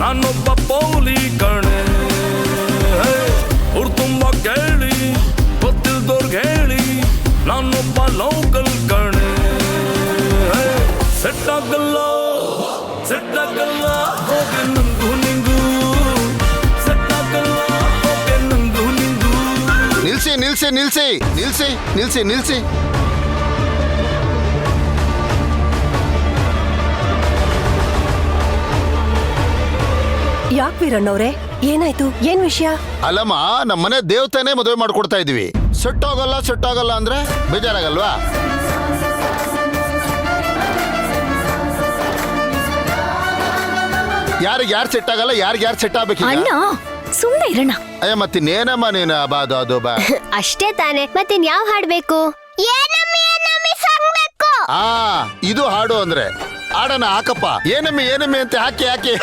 ನಾನೊಬ್ಬ ಪೌಲಿ ಕಣೆ ಅವ್ರು ತುಂಬ ಕೇಳಿ ಗೊತ್ತಿಲ್ದವ್ರಿಗೆ ಹೇಳಿ ನಾನೊಬ್ಬ ಲೋಕಲ್ ಕಣೆ ಸೆಟ್ ಆಗಲ್ಲ ಹೋಗೆ ನಂಗು ನಿಂಗು ಸೆಟ್ ಆಗಲ್ಲ ಹೋಗೆ ನಂಗು ನಿಂಗು. ನಿಲ್ಸಿ ಯಾಕೆ ವೀರಣ್ಣವ್ರೆ, ಏನಾಯ್ತು? ಏನ್ ವಿಷಯ? ಅಲ್ಲಮ್ಮ, ನಮ್ಮನೆ ದೇವತೆನೇ ಮದುವೆ ಮಾಡ್ಕೊಡ್ತಾ ಇದೀವಿ. ಸೆಟ್ಟಾಗಲ್ಲ ಅಂದ್ರೆ ಬೇಜಾರಾಗಲ್ವಾ? ಯಾರು ಸೆಟ್ ಆಗಲ್ಲ, ಯಾರು ಸೆಟ್ ಆಗ್ಬೇಕು? ಸುಮ್ಮನೆ ಇರೋಣ. ಅಯ್ಯ ಮತ್ತಿನ್ನೇನಮ್ಮ ನೀನು ಬಾದು ಅದು ಬಾ ಅಷ್ಟೇ ತಾನೆ. ಮತ್ತಿನ್ ಯಾವ ಹಾಡ್ಬೇಕು? ಇದು ಹಾಡು ಅಂದ್ರೆ ಆಡೋಣ ಹಾಕಪ್ಪ. ಏನಮ್ಮಿ ಅಂತ ಹಾಕಿ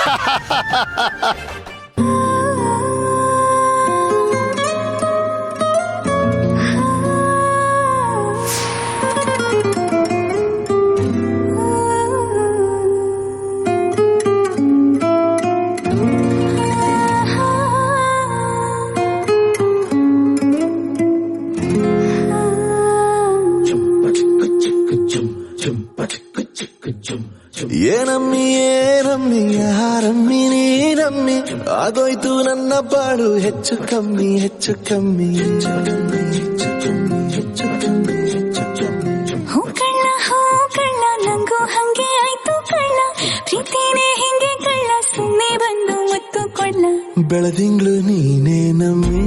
ಏನಮ್ಮಿ ಯಾರಮ್ಮಿ ನೀನಮ್ಮಿ, ಆಗೋಯ್ತು ನನ್ನ ಬಾಳು ಹೆಚ್ಚು ಕಮ್ಮಿ. ಹೂ ಕಳ್ಳ ನಂಗೂ ಹಂಗೆ ಆಯ್ತು ಕಳ್ಳ, ಪ್ರೀತಿನೇ ಹಿಂಗೆ ಕಳ್ಳ, ಸುಮ್ಮನೆ ಬಂದು ಮತ್ತು ಕೊಳ್ಳ. ಬೆಳದಿಂಗ್ಳು ನೀನೇ ನಮ್ಮಿ,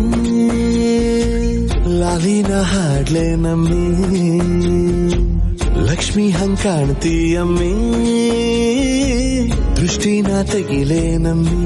ಲಾಲಿನ ಹಾಡ್ಲೆ ನಮ್ಮಿ, ಲಕ್ಷ್ಮಿ ಹಂಗ್ ಕಾಣ್ತೀಯಮ್ಮಿ, ದೃಷ್ಟಿನ ತೆಗಿಲೇ ನಮ್ಮಿ.